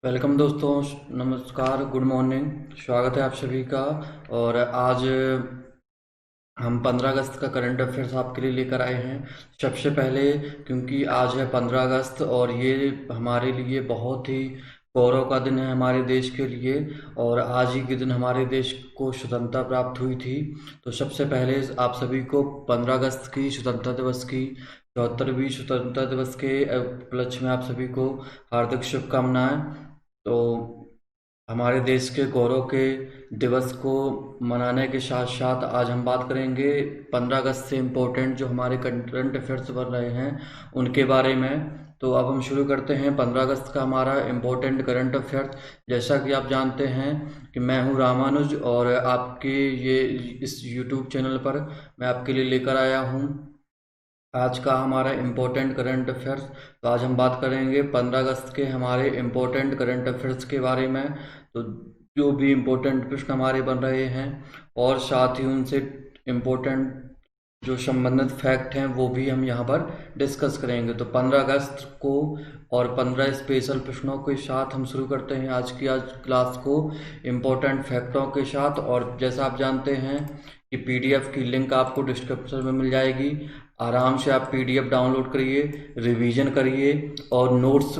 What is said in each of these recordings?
Welcome दोस्तों। नमस्कार, good morning. स्वागत है आप सभी का। और आज हम 15 अगस्त का करंट अफेयर्स आपके लिए लेकर आए हैं। सबसे पहले, क्योंकि आज है 15 अगस्त और ये हमारे लिए बहुत ही गौरव का दिन है हमारे देश के लिए। और आज ही के दिन हमारे देश को स्वतंत्रता प्राप्त हुई थी। तो सबसे पहले आप सभी को 15 अगस्त की स्वतंत्रता दिवस की 74वीं स्वतंत्रता दिवस के उपलक्ष्य में आप सभी को हार्दिक शुभकामनाएं। तो हमारे देश के गौरव के दिवस को मनाने के साथ साथ आज हम बात करेंगे 15 अगस्त से इम्पोर्टेंट जो हमारे करंट अफेयर्स बन रहे हैं उनके बारे में। तो अब हम शुरू करते हैं 15 अगस्त का हमारा इम्पोर्टेंट करंट अफेयर्स। जैसा कि आप जानते हैं कि मैं हूं रामानुज और आपके ये इस यूट्यूब चैनल पर मैं आपके लिए लेकर आया हूं आज का हमारा इम्पोर्टेंट करंट अफेयर्स। तो आज हम बात करेंगे 15 अगस्त के हमारे इम्पोर्टेंट करंट अफेयर्स के बारे में। तो जो भी इम्पोर्टेंट प्रश्न हमारे बन रहे हैं और साथ ही उनसे इम्पोर्टेंट जो संबंधित फैक्ट हैं वो भी हम यहाँ पर डिस्कस करेंगे। तो 15 अगस्त को और 15 स्पेशल प्रश्नों के साथ हम शुरू करते हैं आज क्लास को इम्पोर्टेंट फैक्टों के साथ। और जैसा आप जानते हैं कि पीडीएफ की लिंक आपको डिस्क्रिप्शन में मिल जाएगी। आराम से आप पीडीएफ डाउनलोड करिए, रिवीजन करिए और नोट्स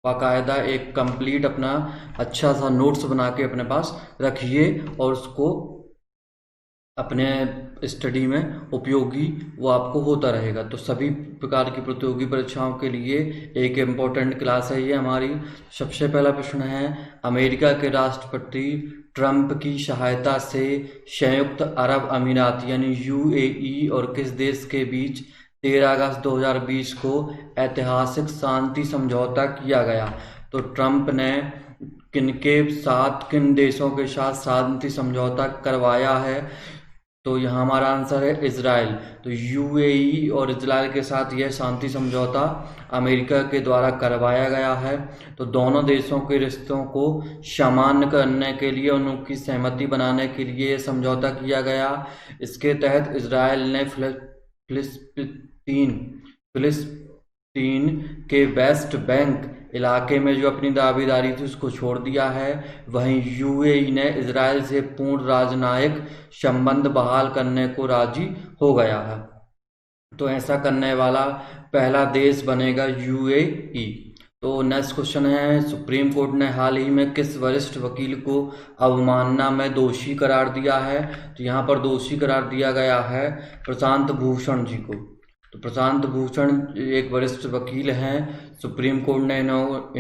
बाकायदा एक कंप्लीट अपना अच्छा सा नोट्स बना के अपने पास रखिए और उसको अपने स्टडी में उपयोगी वो आपको होता रहेगा। तो सभी प्रकार की प्रतियोगी परीक्षाओं के लिए एक इम्पोर्टेंट क्लास है ये हमारी। सबसे पहला प्रश्न है, अमेरिका के राष्ट्रपति ट्रंप की सहायता से संयुक्त अरब अमीरात यानी यूएई और किस देश के बीच 13 अगस्त 2020 को ऐतिहासिक शांति समझौता किया गया? तो ट्रंप ने किन देशों के साथ शांति समझौता करवाया है? तो यहाँ हमारा आंसर है इजराइल। तो यूएई और इजराइल के साथ यह शांति समझौता अमेरिका के द्वारा करवाया गया है। तो दोनों देशों के रिश्तों को सामान्य करने के लिए उनकी सहमति बनाने के लिए यह समझौता किया गया। इसके तहत इजराइल ने फिलिस्तीन के वेस्ट बैंक इलाके में जो अपनी दावेदारी थी उसको छोड़ दिया है। वहीं यूएई ने इजराइल से पूर्ण राजनयिक संबंध बहाल करने को राजी हो गया है। तो ऐसा करने वाला पहला देश बनेगा यूएई। तो नेक्स्ट क्वेश्चन है, सुप्रीम कोर्ट ने हाल ही में किस वरिष्ठ वकील को अवमानना में दोषी करार दिया है? तो यहाँ पर दोषी करार दिया गया है प्रशांत भूषण जी को। तो प्रशांत भूषण एक वरिष्ठ वकील हैं। सुप्रीम कोर्ट ने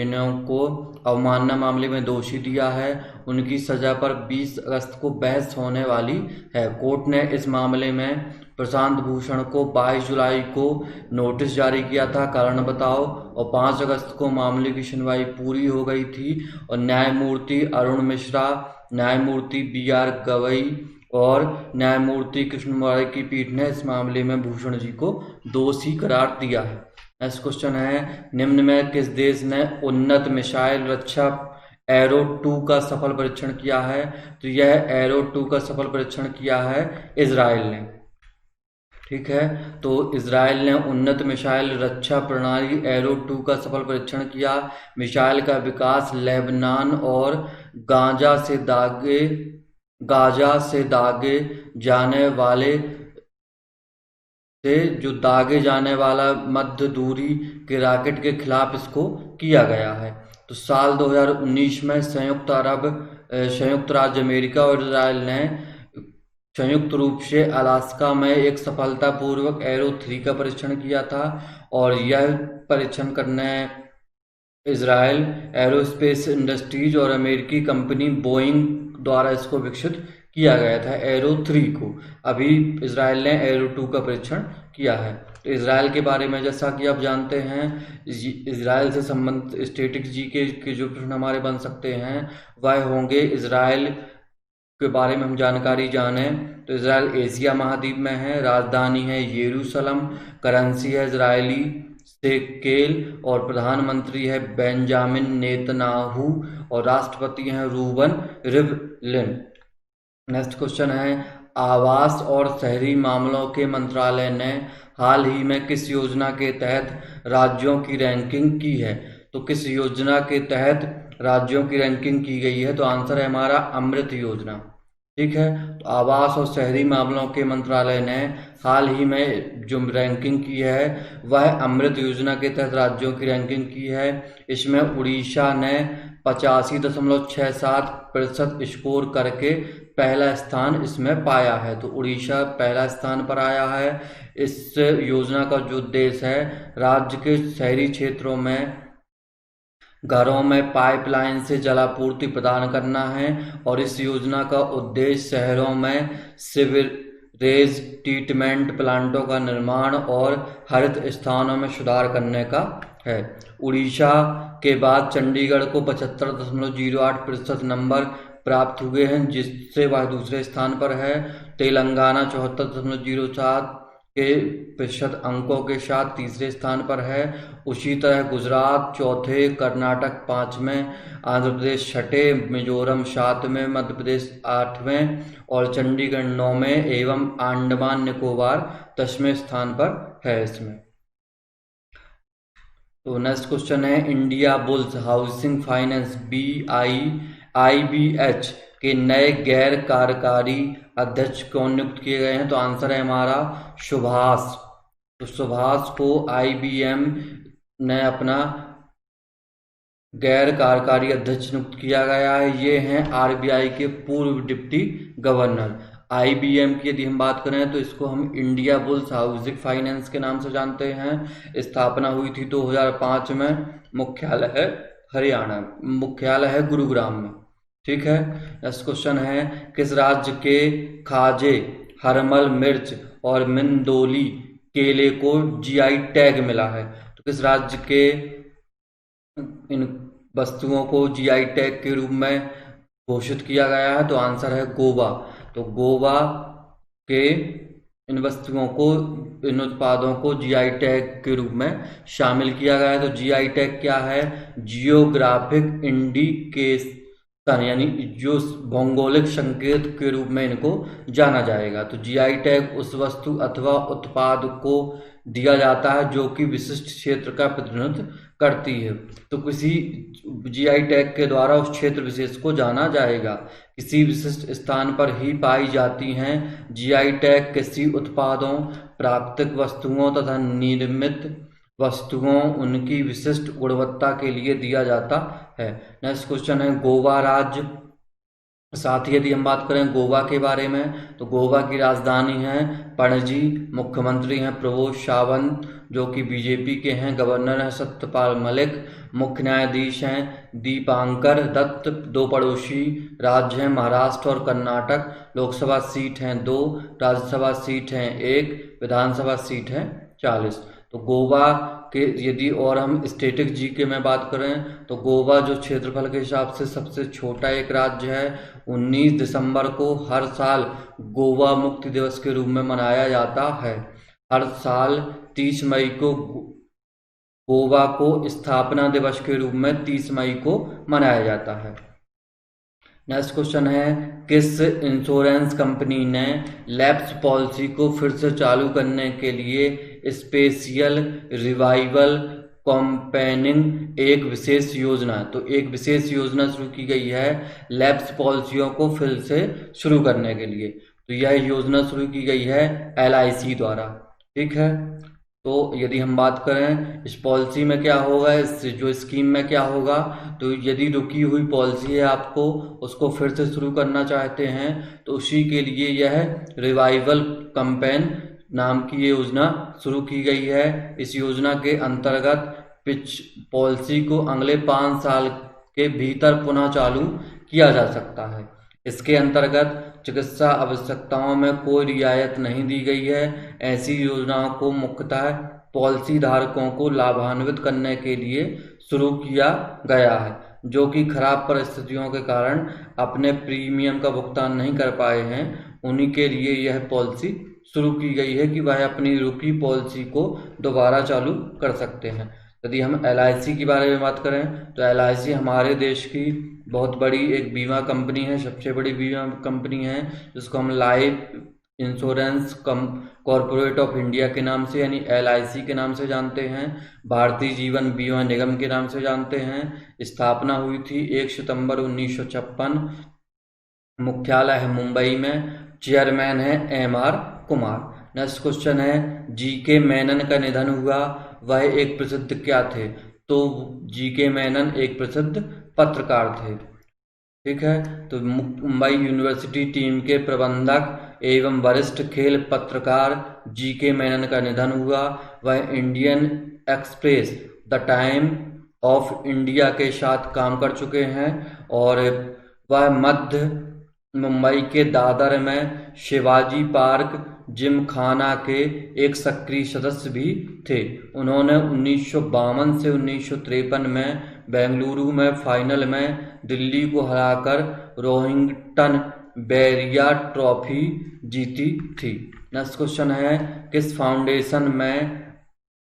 इनको अवमानना मामले में दोषी दिया है। उनकी सजा पर 20 अगस्त को बहस होने वाली है। कोर्ट ने इस मामले में प्रशांत भूषण को 22 जुलाई को नोटिस जारी किया था, कारण बताओ। और 5 अगस्त को मामले की सुनवाई पूरी हो गई थी और न्यायमूर्ति अरुण मिश्रा, न्यायमूर्ति बी.आर. गवई और न्यायमूर्ति कृष्ण मुरारी की पीठ ने इस मामले में भूषण जी को दोषी करार दिया है। नेक्स्ट क्वेश्चन है, निम्न में किस देश ने उन्नत मिसाइल रक्षा एरो 2 का सफल परीक्षण किया है? तो यह एरो 2 का सफल परीक्षण किया है इजराइल ने। ठीक है, तो इजराइल ने उन्नत मिसाइल रक्षा प्रणाली एरो 2 का सफल परीक्षण किया। मिसाइल का विकास लेबनान और गाजा से दागे जाने वाला मध्य दूरी के रॉकेट के खिलाफ इसको किया गया है। तो साल 2019 में संयुक्त राज्य अमेरिका और इजराइल ने संयुक्त रूप से अलास्का में एक सफलतापूर्वक एरो 3 का परीक्षण किया था। और यह परीक्षण करने इजराइल एरोस्पेस इंडस्ट्रीज और अमेरिकी कंपनी बोइंग द्वारा इसको विकसित किया गया था एरो 3 को। अभी इजराइल ने एरो 2 का परीक्षण किया है। तो इजराइल के बारे में जैसा कि आप जानते हैं, इजराइल से संबंधित स्टैटिक जीके के जो प्रश्न हमारे बन सकते हैं वह होंगे। इजराइल के बारे में हम जानकारी जाने तो इजराइल एशिया महाद्वीप में है, राजधानी है यरूशलेम, करेंसी है इजरायली शेकेल और प्रधानमंत्री है बेंजामिन नेतन्याहू और राष्ट्रपति हैं रूबन रिवलिन। नेक्स्ट क्वेश्चन है, आवास और शहरी मामलों के मंत्रालय ने हाल ही में किस योजना के तहत राज्यों की रैंकिंग की है? तो किस योजना के तहत राज्यों की रैंकिंग की गई है, तो आंसर है हमारा अमृत योजना। ठीक है, तो आवास और शहरी मामलों के मंत्रालय ने हाल ही में जो रैंकिंग की है वह अमृत योजना के तहत राज्यों की रैंकिंग की है। इसमें उड़ीसा ने 85.67% स्कोर करके पहला स्थान इसमें पाया है, तो उड़ीसा पहला स्थान पर आया है। इस योजना का जो उद्देश्य है राज्य के शहरी क्षेत्रों में घरों में पाइपलाइन से जलापूर्ति प्रदान करना है, और इस योजना का उद्देश्य शहरों में सीवरेज ट्रीटमेंट प्लांटों का निर्माण और हरित स्थानों में सुधार करने का है। उड़ीसा के बाद चंडीगढ़ को 75.08% नंबर प्राप्त हुए हैं, जिससे वह दूसरे स्थान पर है। तेलंगाना 74.07 के प्रतिशत अंकों के साथ तीसरे स्थान पर है। उसी तरह गुजरात चौथे, कर्नाटक पाँचवें, आंध्र प्रदेश छठे, मिजोरम सातवें, मध्य प्रदेश आठवें और चंडीगढ़ नौवें एवं अंडमान निकोबार 10वें स्थान पर है इसमें। तो नेक्स्ट क्वेश्चन है, India bulls housing finance IBH के नए गैर कार्यकारी अध्यक्ष कौन नियुक्त किए गए हैं, तो आंसर है हमारा सुभाष। तो सुभाष को IBM ने अपना गैर कार्यकारी अध्यक्ष नियुक्त किया गया है। ये हैं RBI के पूर्व डिप्टी गवर्नर। IBM की यदि हम बात करें तो इसको हम इंडिया बुल्स हाउसिंग फाइनेंस के नाम से जानते हैं। स्थापना हुई थी 2005 में। मुख्यालय है हरियाणा, मुख्यालय है गुरुग्राम में। ठीक है, नेक्स्ट क्वेश्चन है, किस राज्य के खाजे, हरमल मिर्च और मिंदोली केले को GI टैग मिला है? तो किस राज्य के इन वस्तुओं को GI टैग के रूप में घोषित किया गया है? तो आंसर है गोवा। तो गोवा के इन वस्तुओं को, इन उत्पादों को GI टैग के रूप में शामिल किया गया है। तो GI टैग क्या है? जियोग्राफिक इंडिकेशन, यानी जो भौगोलिक संकेत के रूप में इनको जाना जाएगा। तो GI टैग उस वस्तु अथवा उत्पाद को दिया जाता है जो कि विशिष्ट क्षेत्र का प्रतिनिधित्व करती है। तो किसी GI टैग के द्वारा उस क्षेत्र विशेष को जाना जाएगा। किसी विशिष्ट स्थान पर ही पाई जाती हैं। GI टैग किसी उत्पादों, प्राकृतिक वस्तुओं तथा निर्मित वस्तुओं उनकी विशिष्ट गुणवत्ता के लिए दिया जाता है। नेक्स्ट क्वेश्चन है, गोवा राज्य। साथ ही यदि हम बात करें गोवा के बारे में तो गोवा की राजधानी है पणजी। मुख्यमंत्री हैं प्रमोद सावंत जो कि BJP के हैं। गवर्नर हैं सत्यपाल मलिक। मुख्य न्यायाधीश हैं दीपांकर दत्त। दो पड़ोसी राज्य हैं महाराष्ट्र और कर्नाटक। लोकसभा सीट हैं 2, राज्यसभा सीट हैं 1, विधानसभा सीट हैं 40। तो गोवा के यदि और हम स्टेटिक GK में बात करें तो गोवा जो क्षेत्रफल के हिसाब से सबसे छोटा एक राज्य है। 19 दिसंबर को हर साल गोवा मुक्ति दिवस के रूप में मनाया जाता है। हर साल 30 मई को गोवा को स्थापना दिवस के रूप में 30 मई को मनाया जाता है। नेक्स्ट क्वेश्चन है, किस इंश्योरेंस कंपनी ने लैप्स पॉलिसी को फिर से चालू करने के लिए स्पेशियल रिवाइवल कैंपेनिंग एक विशेष योजना, तो एक विशेष योजना शुरू की गई है लैप्स पॉलिसियों को फिर से शुरू करने के लिए। तो यह योजना शुरू की गई है LIC द्वारा। ठीक है, तो यदि हम बात करें इस पॉलिसी में क्या होगा, इस जो स्कीम में क्या होगा, तो यदि रुकी हुई पॉलिसी है आपको उसको फिर से शुरू करना चाहते हैं तो उसी के लिए यह रिवाइवल कैंपेन नाम की ये योजना शुरू की गई है। इस योजना के अंतर्गत पॉलिसी को अगले 5 साल के भीतर पुनः चालू किया जा सकता है। इसके अंतर्गत चिकित्सा आवश्यकताओं में कोई रियायत नहीं दी गई है। ऐसी योजनाओं को मुख्यतः पॉलिसी धारकों को लाभान्वित करने के लिए शुरू किया गया है जो कि खराब परिस्थितियों के कारण अपने प्रीमियम का भुगतान नहीं कर पाए हैं। उन्हीं के लिए यह पॉलिसी शुरू की गई है कि वह अपनी रुकी पॉलिसी को दोबारा चालू कर सकते हैं। यदि हम LIC के बारे में बात करें तो LIC हमारे देश की बहुत बड़ी एक बीमा कंपनी है, सबसे बड़ी बीमा कंपनी है जिसको हम life insurance come corporate of India के नाम से यानी LIC के नाम से जानते हैं। भारतीय जीवन बीमा निगम के नाम से जानते हैं। स्थापना हुई थी 1 सितंबर 1956। मुख्यालय है मुंबई में। चेयरमैन है MR कुमार। नेक्स्ट क्वेश्चन है, GK मेनन का निधन हुआ, वह एक प्रसिद्ध क्या थे? तो GK मेनन एक प्रसिद्ध पत्रकार थे। ठीक है, तो मुंबई यूनिवर्सिटी टीम के प्रबंधक एवं वरिष्ठ खेल पत्रकार GK मेनन का निधन हुआ। वह Indian express, the time of India के साथ काम कर चुके हैं और वह मध्य मुंबई के दादर में शिवाजी पार्क जिमखाना के एक सक्रिय सदस्य भी थे। उन्होंने 1952 से 1953 में बेंगलुरु में फाइनल में दिल्ली को हराकर रोहिंग्टन बैरिया ट्रॉफी जीती थी। नेक्स्ट क्वेश्चन है, किस फाउंडेशन में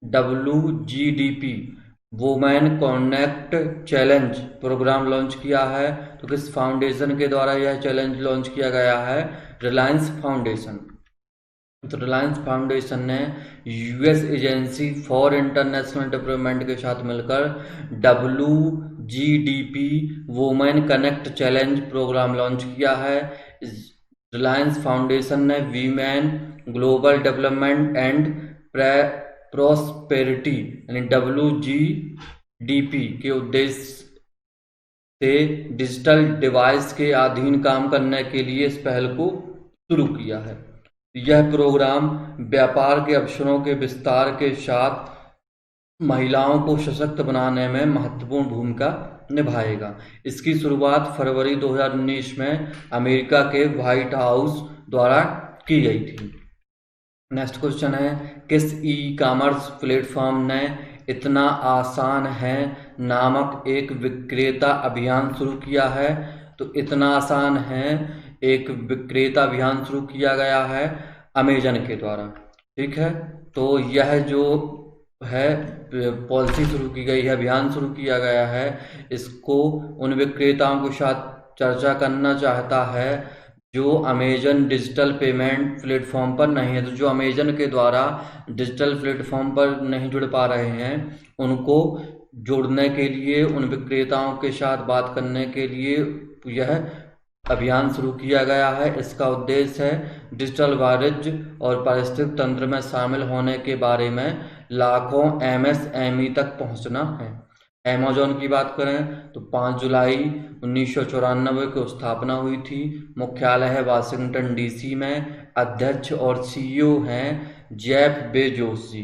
WGDP women connect challenge program launch किया है? तो किस फाउंडेशन के द्वारा यह चैलेंज लॉन्च किया गया है? Reliance foundation. तो रिलायंस फाउंडेशन ने US agency for international development के साथ मिलकर WGDP women connect challenge program launch किया है। रिलायंस फाउंडेशन ने women global development and prosperity यानी WGDP के उद्देश्य से डिजिटल डिवाइस के अधीन काम करने के लिए इस पहल को शुरू किया है। यह प्रोग्राम व्यापार के अवसरों के विस्तार के साथ महिलाओं को सशक्त बनाने में महत्वपूर्ण भूमिका निभाएगा। इसकी शुरुआत फरवरी 2019 में अमेरिका के व्हाइट हाउस द्वारा की गई थी। नेक्स्ट क्वेश्चन है, किस ई-कॉमर्स प्लेटफॉर्म ने इतना आसान है नामक एक विक्रेता अभियान शुरू किया है? तो इतना आसान है एक विक्रेता अभियान शुरू किया गया है अमेजन के द्वारा। ठीक है, तो यह जो है पॉलिसी शुरू की गई है, अभियान शुरू किया गया है, इसको उन विक्रेताओं के साथ चर्चा करना चाहता है जो अमेजन डिजिटल पेमेंट प्लेटफॉर्म पर नहीं है। तो जो अमेजन के द्वारा डिजिटल प्लेटफॉर्म पर नहीं जुड़ पा रहे हैं, उनको जोड़ने के लिए, उन विक्रेताओं के साथ बात करने के लिए यह अभियान शुरू किया गया है। इसका उद्देश्य है डिजिटल वाणिज्य और पारिस्थितिक तंत्र में शामिल होने के बारे में लाखों MSME तक पहुंचना है। अमेजॉन की बात करें तो 5 जुलाई 1994 को स्थापना हुई थी। मुख्यालय है वाशिंगटन DC में। अध्यक्ष और CEO हैं जेफ बेजोस जी।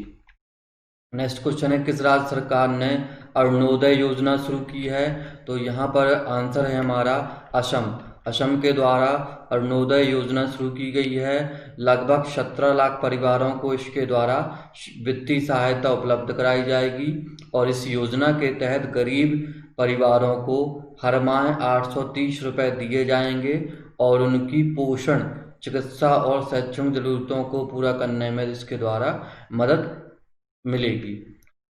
नेक्स्ट क्वेश्चन है, किस राज्य सरकार ने अरुणोदय योजना शुरू की है? तो यहाँ पर आंसर है हमारा असम। असम के द्वारा अरुणोदय योजना शुरू की गई है। लगभग 17 लाख परिवारों को इसके द्वारा वित्तीय सहायता उपलब्ध कराई जाएगी और इस योजना के तहत गरीब परिवारों को हर माह 830 रुपये दिए जाएंगे और उनकी पोषण, चिकित्सा और शैक्षणिक जरूरतों को पूरा करने में इसके द्वारा मदद मिलेगी।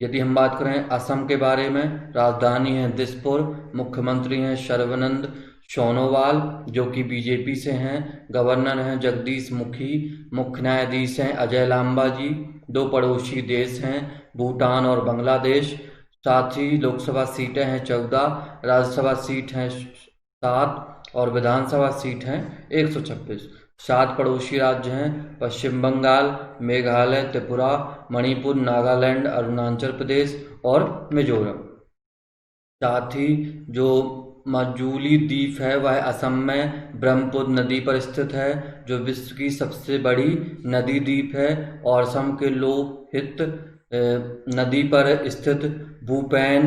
यदि हम बात करें असम के बारे में, राजधानी है दिसपुर, मुख्यमंत्री हैं सर्बानंद सोनोवाल जो कि BJP से हैं, गवर्नर हैं जगदीश मुखी, मुख्य न्यायाधीश हैं अजय लांबा जी। 2 पड़ोसी देश हैं भूटान और बांग्लादेश। साथ ही लोकसभा सीटें हैं 14, राज्यसभा सीट हैं 7 और विधानसभा सीट हैं 126। 7 पड़ोसी राज्य हैं पश्चिम बंगाल, मेघालय, त्रिपुरा, मणिपुर, नागालैंड, अरुणाचल प्रदेश और मिजोरम। साथ ही जो माजुली द्वीप है वह असम में ब्रह्मपुत्र नदी पर स्थित है जो विश्व की सबसे बड़ी नदी द्वीप है और असम के लोकहित नदी पर स्थित भूपेन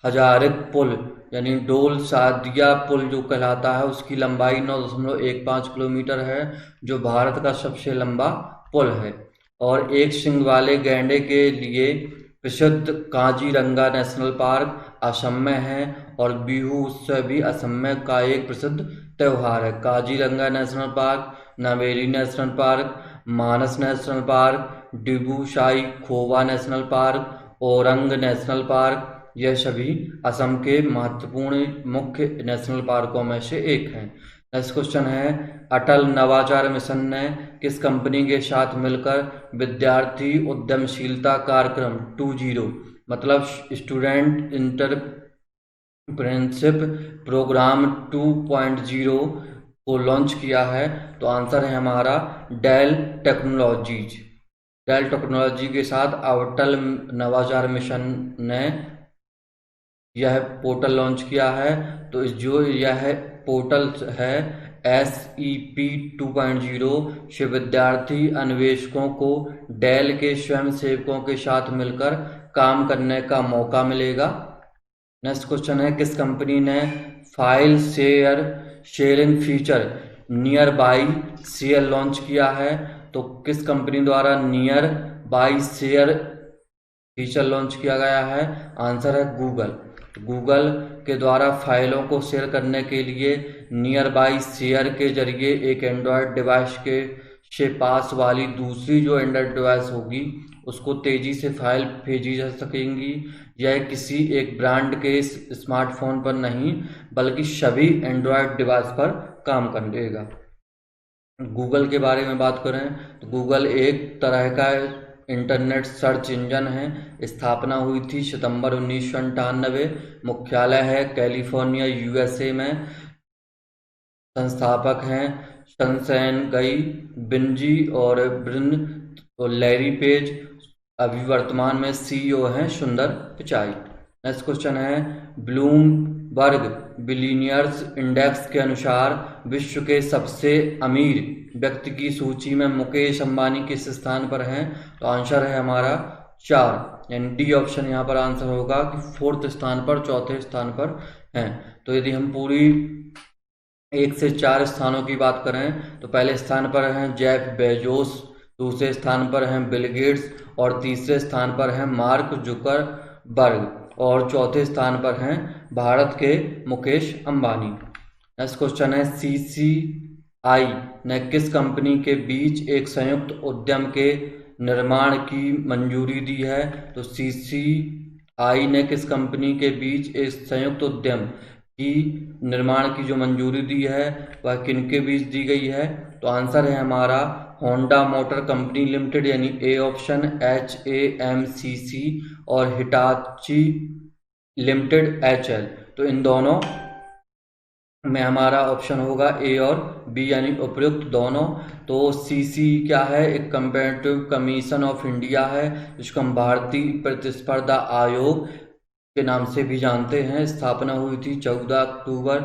हजारिक पुल यानी डोल सादिया पुल जो कहलाता है उसकी लंबाई 9.15 किलोमीटर है जो भारत का सबसे लंबा पुल है। और एक सींग वाले गैंडे के लिए प्रसिद्ध काजीरंगा नेशनल पार्क असम में है और बिहू उत्सव भी असम में का एक प्रसिद्ध त्यौहार है। Kaziranga National Park, Nameri National Park, Manas National Park, Dibru Khowa National Park, Orang National Park, यह सभी असम के महत्वपूर्ण मुख्य नेशनल पार्कों में से एक हैं। नेक्स्ट क्वेश्चन है, अटल नवाचार मिशन ने किस कंपनी के साथ मिलकर विद्यार्थी उद्यमशीलता कार्यक्रम 2.0 मतलब स्टूडेंट इंटरप्रेन्योरशिप प्रोग्राम 2.0 को लॉन्च किया है? तो आंसर है हमारा डेल टेक्नोलॉजीज। डेल टेक्नोलॉजी के साथ अटल नवाचार मिशन ने यह पोर्टल लॉन्च किया है। तो जो यह पोर्टल है SEP 2.0 से विद्यार्थी अन्वेषकों को डेल के स्वयंसेवकों के साथ मिलकर काम करने का मौका मिलेगा। नेक्स्ट क्वेश्चन है, किस कंपनी ने file sharing feature near by share launch किया है? तो किस कंपनी द्वारा near by share feature launch किया गया है? आंसर है गूगल। गूगल के द्वारा फाइलों को शेयर करने के लिए नियर बाई शेयर के जरिए एक एंड्रॉयड डिवाइस के से पास वाली दूसरी जो एंड्रॉयड डिवाइस होगी उसको तेजी से फाइल भेजी जा सकेंगी। यह किसी एक ब्रांड के स्मार्टफोन पर नहीं बल्कि सभी एंड्रॉयड डिवाइस पर काम करेगा। गूगल के बारे में बात करें तो गूगल एक तरह का इंटरनेट सर्च इंजन है। स्थापना हुई थी सितंबर 1998। मुख्यालय है कैलिफोर्निया USA में। संस्थापक हैं शनसेनगई बिनजी और ब्रिन और लैरी पेज। अभी वर्तमान में CEO हैं सुंदर पिचाई। नेक्स्ट क्वेश्चन है, ब्लूमबर्ग बिलियनियर्स इंडेक्स के अनुसार विश्व के सबसे अमीर व्यक्ति की सूची में मुकेश अंबानी किस स्थान पर हैं? तो आंसर है हमारा 4 यानी डी ऑप्शन यहाँ पर आंसर होगा कि 4th स्थान पर, 4थे स्थान पर हैं। तो यदि हम पूरी 1 से 4 स्थानों की बात करें तो पहले स्थान पर हैं जेफ बेजोस, दूसरे स्थान पर हैं बिल गेट्स और तीसरे स्थान पर हैं मार्क जुकरबर्ग और चौथे स्थान पर हैं भारत के मुकेश अंबानी। नेक्स्ट क्वेश्चन है, CCI ने किस कंपनी के बीच एक संयुक्त उद्यम के निर्माण की मंजूरी दी है? तो CCI ने किस कंपनी के बीच एक संयुक्त उद्यम की निर्माण की जो मंजूरी दी है वह किनके बीच दी गई है? तो आंसर है हमारा होंडा मोटर कंपनी लिमिटेड यानी ए ऑप्शन HAMCC और हिटाची लिमिटेड HL। तो इन दोनों में हमारा ऑप्शन होगा A और B यानी उपयुक्त दोनों। तो CC क्या है? एक कंपैरेटिव कमीशन ऑफ इंडिया है जिसको हम भारतीय प्रतिस्पर्धा आयोग के नाम से भी जानते हैं। स्थापना हुई थी 14 अक्टूबर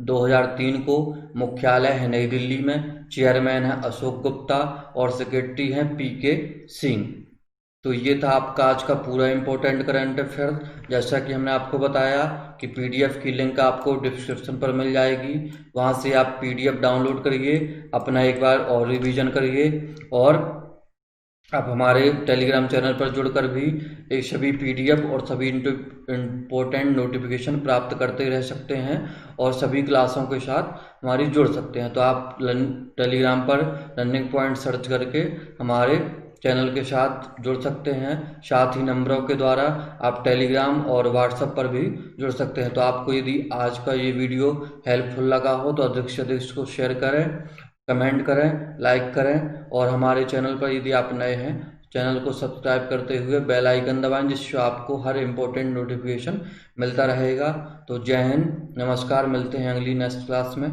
2003 को। मुख्यालय है नई दिल्ली में। चेयरमैन है अशोक गुप्ता और सेक्रेटरी हैं PK सिंह। तो ये था आपका आज का पूरा इम्पोर्टेंट करंट अफेयर। जैसा कि हमने आपको बताया कि PDF की लिंक आपको डिस्क्रिप्शन पर मिल जाएगी, वहाँ से आप PDF डाउनलोड करिए, अपना एक बार और रिवीजन करिए और आप हमारे टेलीग्राम चैनल पर जुड़कर भी एक सभी PDF और सभी इम्पोर्टेंट नोटिफिकेशन प्राप्त करते रह सकते हैं और सभी क्लासों के साथ हमारी जुड़ सकते हैं। तो आप टेलीग्राम पर लर्निंग पॉइंट सर्च करके हमारे चैनल के साथ जुड़ सकते हैं। साथ ही नंबरों के द्वारा आप टेलीग्राम और व्हाट्सएप पर भी जुड़ सकते हैं। तो आपको यदि आज का ये वीडियो हेल्पफुल लगा हो तो अधिक से अधिक इसको शेयर करें, कमेंट करें, लाइक करें और हमारे चैनल पर यदि आप नए हैं चैनल को सब्सक्राइब करते हुए बेल आइकन दबाएं जिससे आपको हर इम्पोर्टेंट नोटिफिकेशन मिलता रहेगा। तो जय हिंद, नमस्कार, मिलते हैं अगली नेक्स्ट क्लास में।